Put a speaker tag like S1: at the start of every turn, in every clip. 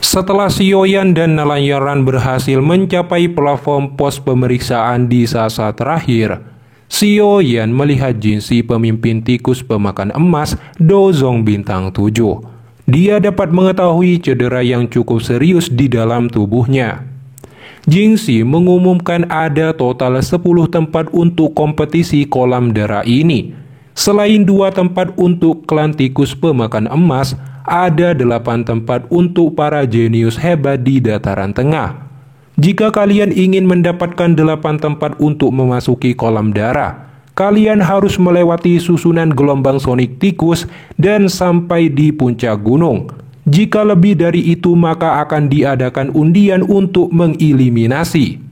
S1: Setelah Xiaoyan dan nelayan berhasil mencapai platform pos pemeriksaan di saat-saat terakhir, Xiaoyan melihat Jinxi pemimpin tikus pemakan emas Dozong Bintang 7. Dia dapat mengetahui cedera yang cukup serius di dalam tubuhnya. Jinxi mengumumkan ada total 10 tempat untuk kompetisi kolam darah ini. Selain 2 tempat untuk klan tikus pemakan emas, ada 8 tempat untuk para jenius hebat di dataran tengah. Jika kalian ingin mendapatkan 8 tempat untuk memasuki kolam darah, kalian harus melewati susunan gelombang sonik tikus dan sampai di puncak gunung. Jika lebih dari itu, maka akan diadakan undian untuk mengeliminasi.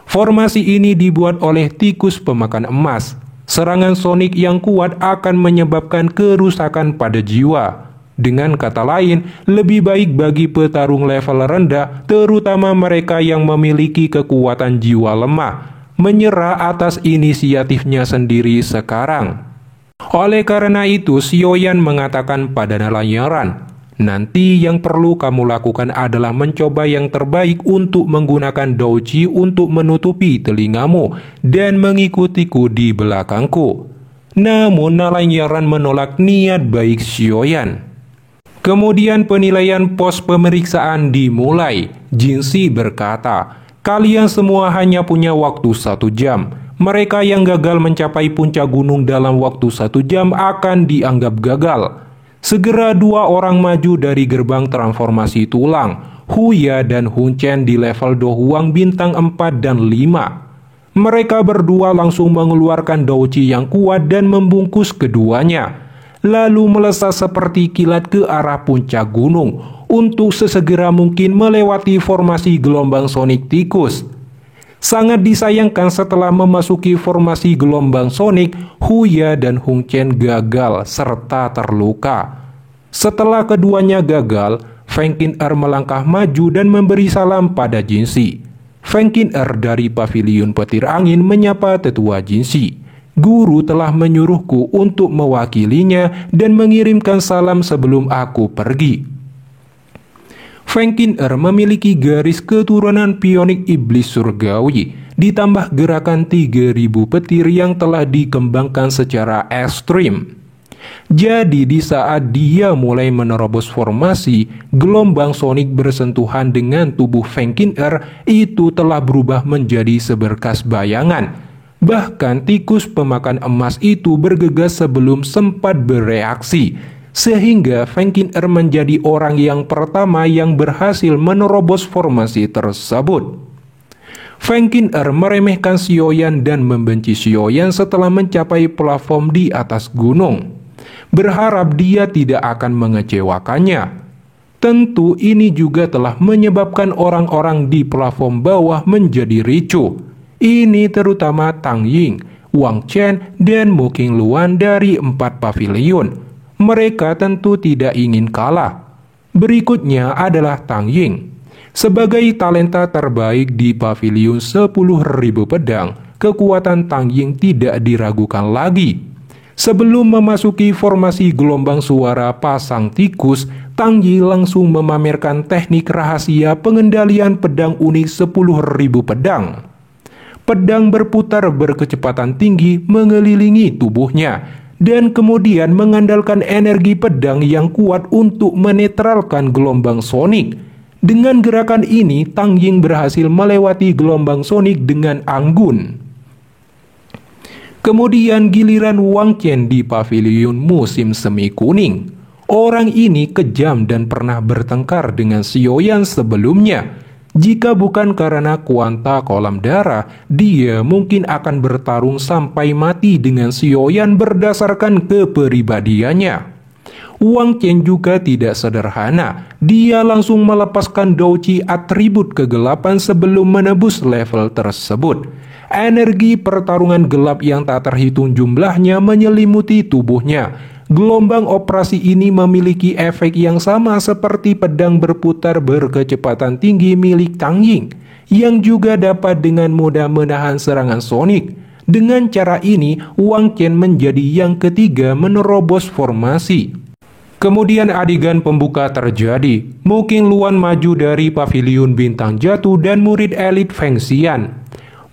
S1: Formasi ini dibuat oleh tikus pemakan emas. Serangan sonik yang kuat akan menyebabkan kerusakan pada jiwa. Dengan kata lain, lebih baik bagi petarung level rendah, terutama mereka yang memiliki kekuatan jiwa lemah, menyerah atas inisiatifnya sendiri sekarang. Oleh karena itu, Xiaoyan mengatakan pada nelayan, nanti yang perlu kamu lakukan adalah mencoba yang terbaik untuk menggunakan douji untuk menutupi telingamu dan mengikutiku di belakangku. Namun nelayan menolak niat baik Xiaoyan. Kemudian penilaian pos pemeriksaan dimulai. Jinxi berkata, kalian semua hanya punya waktu 1 jam. Mereka yang gagal mencapai puncak gunung dalam waktu 1 jam akan dianggap gagal. Segera 2 orang maju dari gerbang transformasi tulang, Huya dan Hun Chen di level Dohuang bintang 4 dan 5. Mereka berdua langsung mengeluarkan douji yang kuat dan membungkus keduanya, lalu melesat seperti kilat ke arah puncak gunung untuk sesegera mungkin melewati formasi gelombang sonik tikus. Sangat disayangkan setelah memasuki formasi gelombang sonik, Huya dan Hun Chen gagal serta terluka. Setelah keduanya gagal, Feng Qin-er melangkah maju dan memberi salam pada Jinxi. Feng Qin-er dari pavilion petir angin menyapa tetua Jinxi. Guru telah menyuruhku untuk mewakilinya dan mengirimkan salam sebelum aku pergi. Feng Qin-er memiliki garis keturunan pionik iblis surgawi, ditambah gerakan 3000 petir yang telah dikembangkan secara ekstrim. Jadi di saat dia mulai menerobos formasi, gelombang sonik bersentuhan dengan tubuh Feng Qin-er itu telah berubah menjadi seberkas bayangan. Bahkan tikus pemakan emas itu bergegas sebelum sempat bereaksi, sehingga Feng Qin-er menjadi orang yang pertama yang berhasil menerobos formasi tersebut. Feng Qin-er meremehkan Xiaoyan dan membenci Xiaoyan setelah mencapai platform di atas gunung, berharap dia tidak akan mengecewakannya. Tentu ini juga telah menyebabkan orang-orang di platform bawah menjadi ricuh. Ini terutama Tang Ying, Wang Chen, dan Mu Qingluan dari 4 pavilion. Mereka tentu tidak ingin kalah. Berikutnya adalah Tang Ying. Sebagai talenta terbaik di pavilion 10.000 pedang, kekuatan Tang Ying tidak diragukan lagi. Sebelum memasuki formasi gelombang suara pasang tikus, Tang Ying langsung memamerkan teknik rahasia pengendalian pedang unik 10.000 pedang. Pedang berputar berkecepatan tinggi mengelilingi tubuhnya, dan kemudian mengandalkan energi pedang yang kuat untuk menetralkan gelombang sonik. Dengan gerakan ini, Tang Ying berhasil melewati gelombang sonik dengan anggun. Kemudian giliran Wang Chen di pavilion musim semi kuning. Orang ini kejam dan pernah bertengkar dengan Xiaoyan sebelumnya. Jika bukan karena kuanta kolam darah, dia mungkin akan bertarung sampai mati dengan Xiaoyan berdasarkan kepribadiannya. Wang Chen juga tidak sederhana. Dia langsung melepaskan douji atribut kegelapan sebelum menebus level tersebut. Energi pertarungan gelap yang tak terhitung jumlahnya menyelimuti tubuhnya. Gelombang operasi ini memiliki efek yang sama seperti pedang berputar berkecepatan tinggi milik Tang Ying, yang juga dapat dengan mudah menahan serangan sonik. Dengan cara ini, Wang Chen menjadi yang ketiga menerobos formasi. Kemudian adegan pembuka terjadi. Mu Qingluan maju dari paviliun bintang jatuh dan murid elit Feng Xian.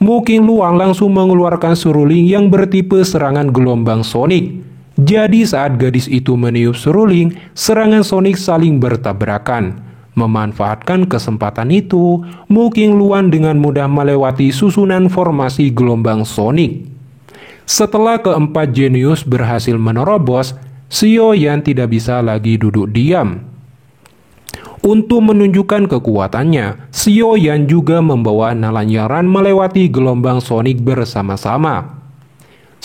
S1: Mu Qingluan langsung mengeluarkan seruling yang bertipe serangan gelombang sonik. Jadi saat gadis itu meniup seruling, serangan sonik saling bertabrakan. Memanfaatkan kesempatan itu, Mu Qingluan dengan mudah melewati susunan formasi gelombang sonik. Setelah keempat jenius berhasil menerobos, Xiao Yan tidak bisa lagi duduk diam. Untuk menunjukkan kekuatannya, Xiao Yan juga membawa Nalanyaran melewati gelombang sonik bersama-sama.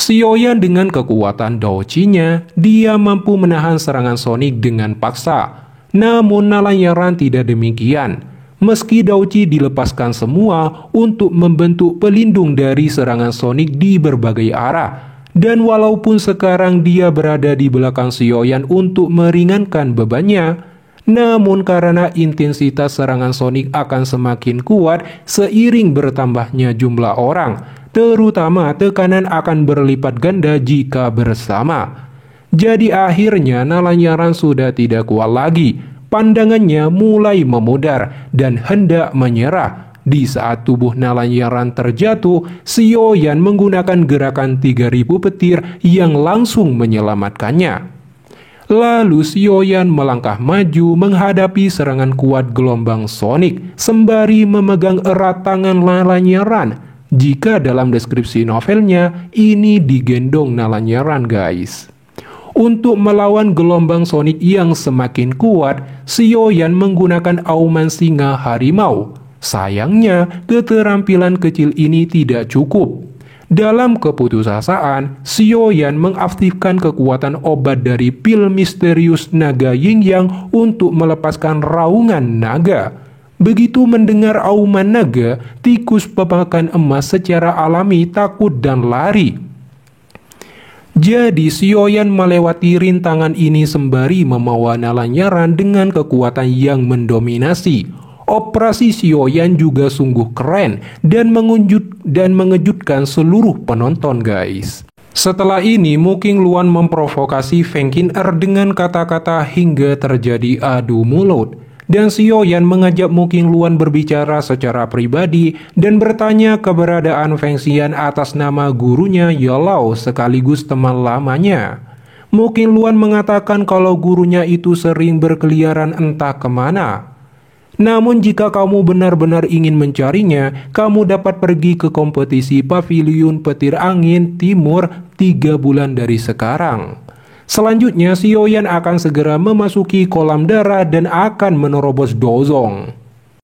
S1: Xiao Yan dengan kekuatan Daoqi-nya, dia mampu menahan serangan sonik dengan paksa. Namun Nalanyaran tidak demikian. Meski Daoqi dilepaskan semua untuk membentuk pelindung dari serangan sonik di berbagai arah. Dan walaupun sekarang dia berada di belakang Xiao Yan untuk meringankan bebannya, namun karena intensitas serangan sonik akan semakin kuat seiring bertambahnya jumlah orang, terutama tekanan akan berlipat ganda jika bersama. Jadi akhirnya Nalanyaran sudah tidak kuat lagi. Pandangannya mulai memudar dan hendak menyerah. Di saat tubuh Nalanyaran terjatuh, Xiao Yan menggunakan gerakan 3000 petir yang langsung menyelamatkannya. Lalu Xiao Yan melangkah maju menghadapi serangan kuat gelombang sonik sembari memegang erat tangan Nalanyaran. Jika dalam deskripsi novelnya, ini digendong Nalanyaran guys. Untuk melawan gelombang sonik yang semakin kuat, Xiao Yan menggunakan auman singa harimau. Sayangnya, keterampilan kecil ini tidak cukup. Dalam keputusasaan, Xiao Yan mengaktifkan kekuatan obat dari pil misterius naga Yin Yang untuk melepaskan raungan naga. Begitu mendengar auman naga, tikus pemakan emas secara alami takut dan lari. Jadi Xiao Yan melewati rintangan ini sembari membawa Nalanyaran dengan kekuatan yang mendominasi. Operasi Xiao Yan juga sungguh keren dan mengejutkan seluruh penonton guys. Setelah ini Mu Qingluan memprovokasi Feng Qin'er dengan kata-kata hingga terjadi adu mulut. Dan Xiao Yan mengajak Mu Qingluan berbicara secara pribadi dan bertanya keberadaan Feng Xian atas nama gurunya Yolao sekaligus teman lamanya. Mu Qingluan mengatakan kalau gurunya itu sering berkeliaran entah kemana. Namun jika kamu benar-benar ingin mencarinya, kamu dapat pergi ke kompetisi Paviliun Petir Angin Timur 3 bulan dari sekarang. Selanjutnya, Xiao Yan akan segera memasuki kolam darah dan akan menerobos Dozong.